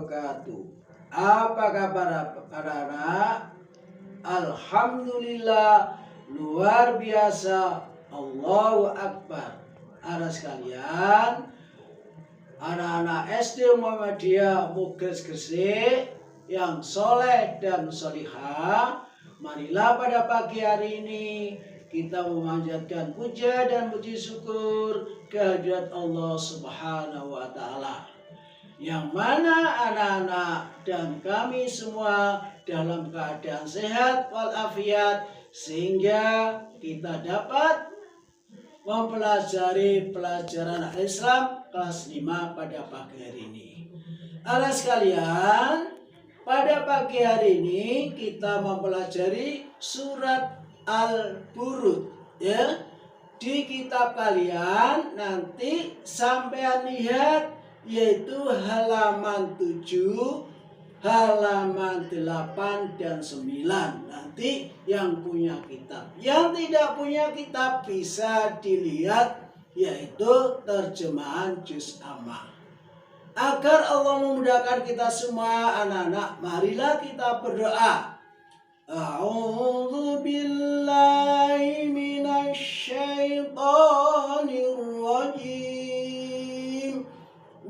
wabarakatuh. Apa kabar para anak? Alhamdulillah, luar biasa, Allahu Akbar. Anak sekalian, anak-anak SD Muhammadiyah Mukres Gresik yang soleh dan solihah, marilah pada pagi hari ini kita memanjatkan puja dan puji syukur kehadirat Allah Subhanahu wa Ta'ala, yang mana anak-anak dan kami semua dalam keadaan sehat walafiat, sehingga kita dapat mempelajari pelajaran Islam kelas 5 pada pagi hari ini. Anak sekalian, pada pagi hari ini kita mempelajari surat Al-Burud, ya. Di kitab kalian nanti sampean lihat, yaitu halaman 7, halaman 8 dan 9. Nanti yang punya kitab. Yang tidak punya kitab bisa dilihat, yaitu terjemahan juz amma. Agar Allah memudahkan kita semua anak-anak, marilah kita berdoa. A'udzu billahi minasy syaithanir rajim.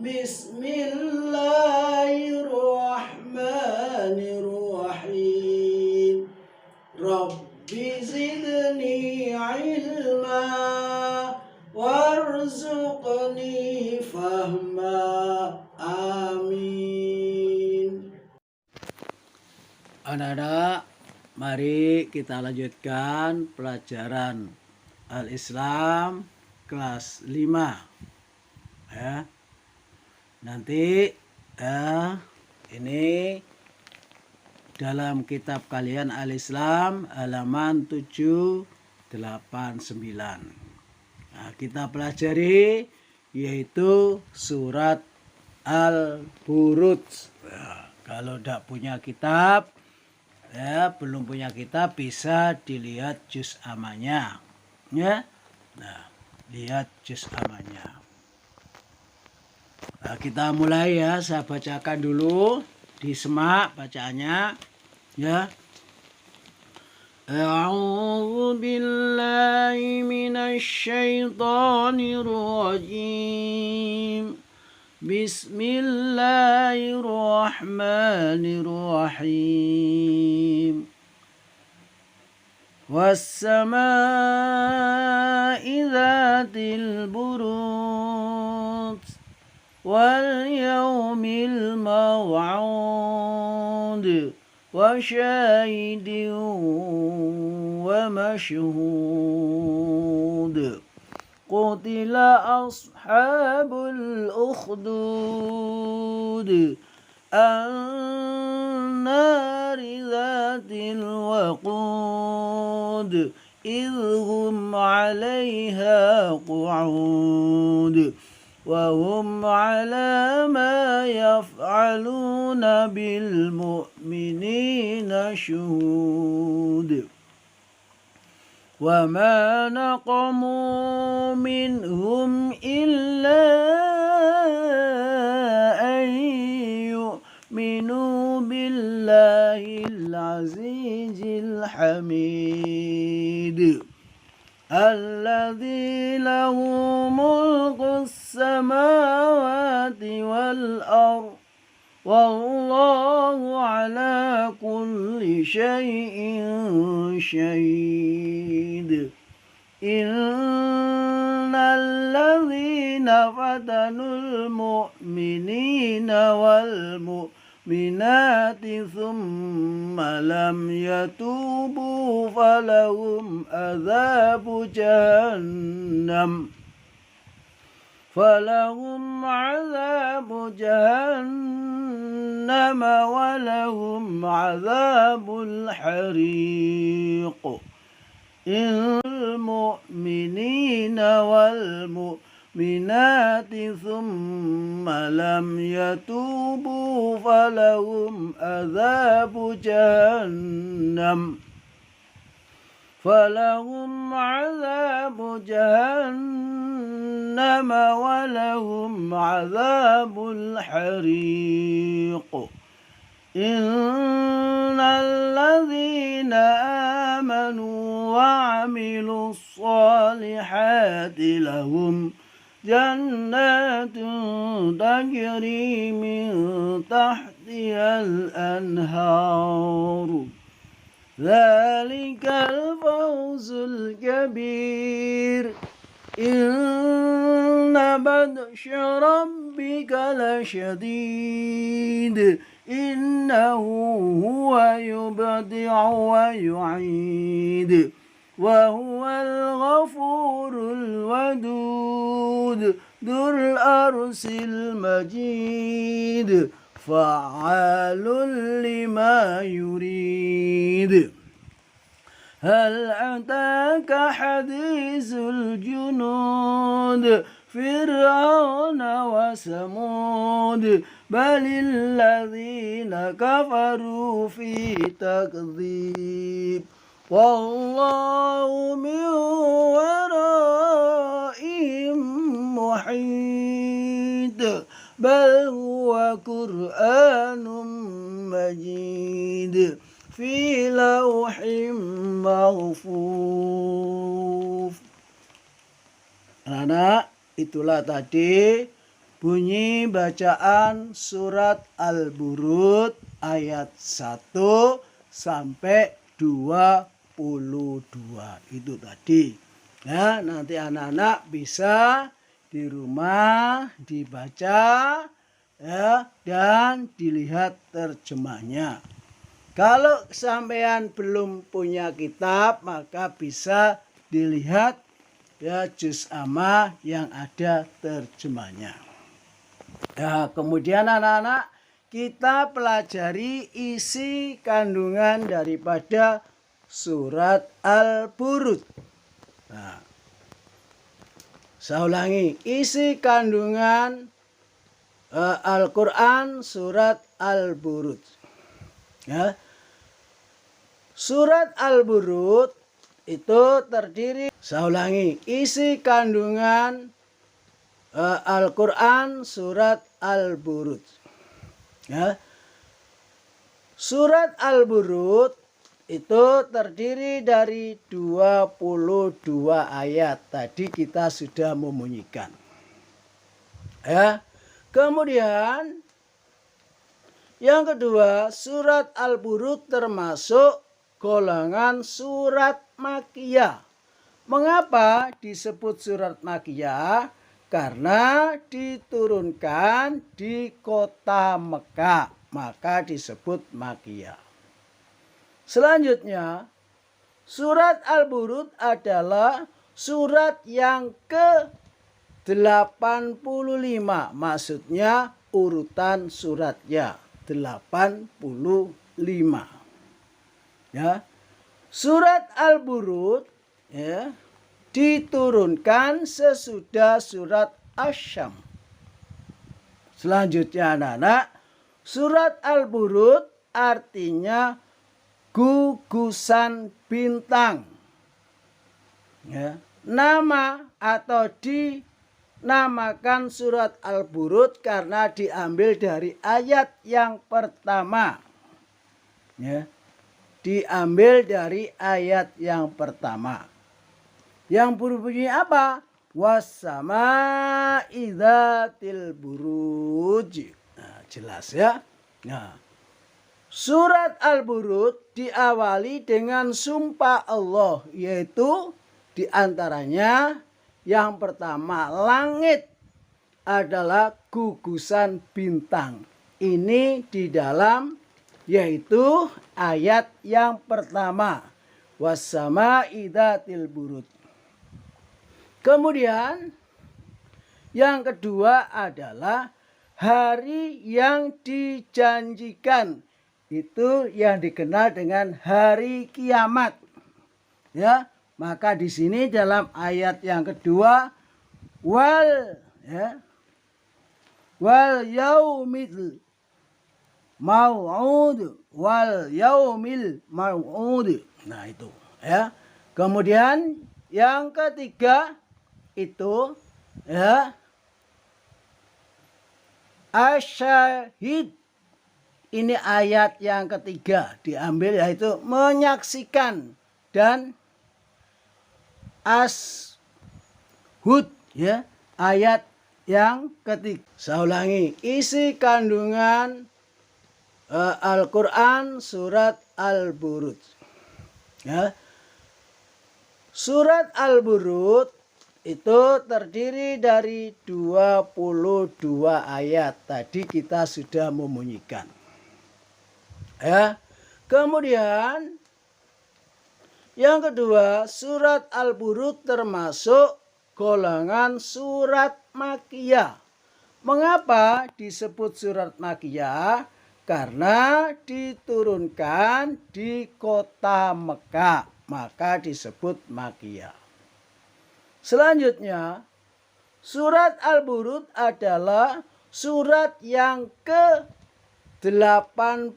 Bismillahirrahmanirrahim. Rabbi zidni ilma warzuqni fahma. Amin. Anak-anak, mari kita lanjutkan pelajaran Al-Islam kelas 5. Ya. Nanti ini dalam kitab kalian Al-Islam halaman 7, 8, 9. Nah, kita pelajari yaitu surat Al-Burud. Ya, kalau tidak punya kitab, belum punya kitab, bisa dilihat juz amanya, ya. Nah, lihat juz amanya. Nah, kita mulai ya, saya bacakan dulu, disemak bacaannya, ya. A'udzu billahi minasy syaithanir rajim. Bismillahirrahmanirrahim. Was-samaa'i dzatil buruj wal yawmil maw'ud wa syahidin wa mashhud. Qutila ashabul ukhdud an-nari dzatil waqud idhum 'alaiha qu'ud wa hum 'ala ma yaf'aluna bil mu'minina syuhud. وَمَا نَقَمُوا مِنْهُمْ إِلَّا أَنْ يُؤْمِنُوا بِاللَّهِ الْعَزِيزِ الْحَمِيدِ الَّذِي لَهُ مُلْكُ السَّمَاوَاتِ وَالْأَرْضِ وَاللَّهُ عَلَى كُلِّ شَيْءٍ شَهِيدٌ إِنَّ الَّذِينَ فَتَنُوا الْمُؤْمِنِينَ وَالْمُؤْمِنَاتِ ثُمَّ لَمْ يَتُوبُوا فَلَهُمْ عَذَابُ جهنم ولهم عذاب الحريق إن المؤمنين والمؤمنات ثم لم يتوبوا فلهم عذاب جهنم جهنم ولهم عذاب الحريق إن الذين آمنوا وعملوا الصالحات لهم جنات تجري من تحتها الأنهار ذلك الفوز الكبير إن بطش ربك لشديد إنه هو يبدع ويعيد وهو الغفور الودود ذو العرش المجيد فعال لما يريد هل أتاك حديث الجنود فرعون وثمود بل الذين كفروا في تكذيب والله من ورائهم محيط بل هو قرآن مجيد في لوح mahfuz. Anak-anak, itulah tadi bunyi bacaan surat Al-Burud ayat 1 sampai 22. Itu tadi. Nah, nanti anak-anak bisa di rumah dibaca ya, dan dilihat terjemahnya. Kalau sampean belum punya kitab, maka bisa dilihat ya juz amma yang ada terjemahnya. Ya, kemudian anak-anak kita pelajari isi kandungan daripada surat Al-Burud. Nah, saya ulangi, isi kandungan Al-Quran surat Al-Burud. Ya. Surat Al-Burud itu terdiri, saya ulangi, isi kandungan Al-Quran surat Al-Burud. Ya. Surat Al-Burud itu terdiri dari 22 ayat. Tadi kita sudah membunyikan. Ya. Kemudian yang kedua, surat Al-Burud termasuk golongan surat Makkiyah. Mengapa disebut surat Makkiyah? Karena diturunkan di kota Mekah, maka disebut Makkiyah. Selanjutnya, surat Al-Burud adalah surat yang ke-85, maksudnya urutan suratnya 85. Ya. Surat Al-Burud ya, diturunkan sesudah surat Asy-Syams. Selanjutnya anak-anak, surat Al-Burud artinya gugusan bintang. Ya. Nama atau dinamakan surat Al-Burud karena diambil dari ayat yang pertama. Ya. Diambil dari ayat yang pertama. Yang berbunyi apa? Wassama'i dzatil buruj. Nah, jelas ya. Nah, surat Al-Burud diawali dengan sumpah Allah, yaitu diantaranya yang pertama, langit adalah gugusan bintang. Ini di dalam yaitu ayat yang pertama. Wassama'i dzatil buruj. Kemudian yang kedua adalah hari yang dijanjikan. Itu yang dikenal dengan hari kiamat. Ya. Maka di sini dalam ayat yang kedua wal yaumil mau'ud wal yaumil mau'ud. Nah itu ya. Kemudian yang ketiga itu Ya. Asyahid. Ini ayat yang ketiga diambil, yaitu menyaksikan. Dan ashud, ya, ayat yang ketiga. Saya ulangi, isi kandungan Al-Quran surat Al-Buruj. Ya. Surat Al-Buruj itu terdiri dari 22 ayat. Tadi kita sudah membunyikan. Ya. Kemudian yang kedua, surat Al-Buruj termasuk golongan surat Makkiyah. Mengapa disebut surat Makkiyah? Karena diturunkan di kota Mekah, maka disebut Makkiyah. Selanjutnya, surat Al-Buruj adalah surat yang ke-85,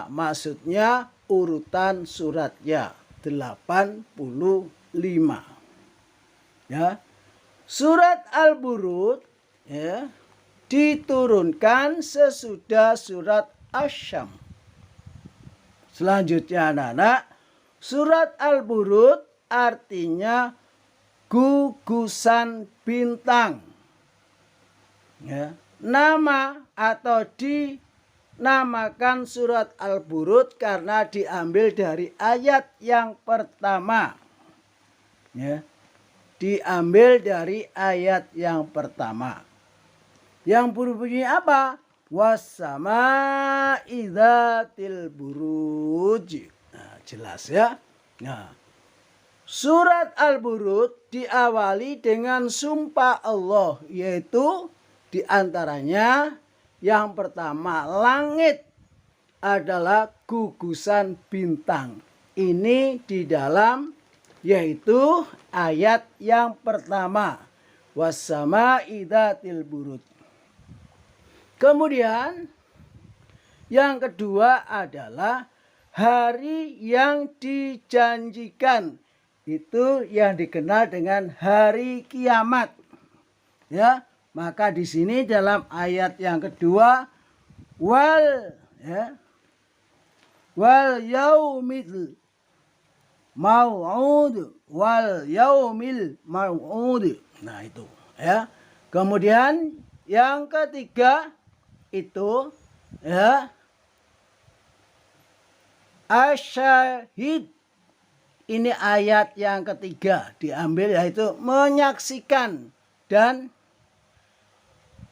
maksudnya urutan suratnya 85. Ya. Surat Al-Buruj, ya, diturunkan sesudah surat Asy-Syams. Selanjutnya anak-anak, surat Al-Buruj artinya gugusan bintang. Ya. Nama atau dinamakan surat Al-Buruj karena diambil dari ayat yang pertama. Ya. Diambil dari ayat yang pertama. Yang berbunyi apa? Wassama'i dzatil buruj. Nah, jelas ya. Nah, surat Al-Buruj diawali dengan sumpah Allah, yaitu diantaranya yang pertama, langit adalah gugusan bintang. Ini di dalam, yaitu ayat yang pertama. Wassama'i dzatil buruj. Kemudian yang kedua adalah hari yang dijanjikan. Itu yang dikenal dengan hari kiamat. Ya, maka di sini dalam ayat yang kedua, wal yaumil mau'ud, wal yaumil mau'ud. Nah, itu ya. Kemudian yang ketiga itu, ya, asyahid. Ini ayat yang ketiga diambil, yaitu menyaksikan. Dan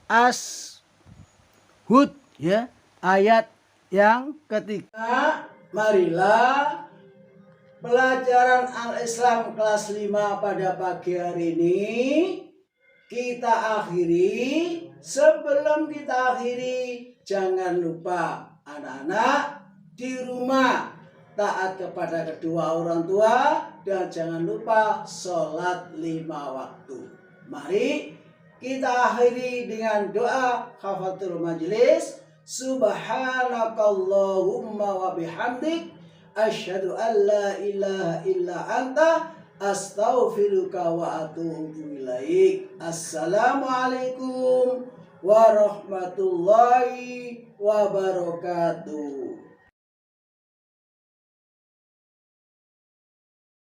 ashud, ya, ayat yang ketiga. Marilah pelajaran Al-Islam kelas 5 pada pagi hari ini kita akhiri. Sebelum kita akhiri, jangan lupa anak-anak di rumah taat kepada kedua orang tua dan jangan lupa sholat 5 waktu. Mari kita akhiri dengan doa kafaratul majelis. Subhanakallahumma wa bihamdik asyhadu an la ilaha illa anta astaghfiruka wa atubu ilaik. Assalamualaikum warahmatullahi wabarakatuh.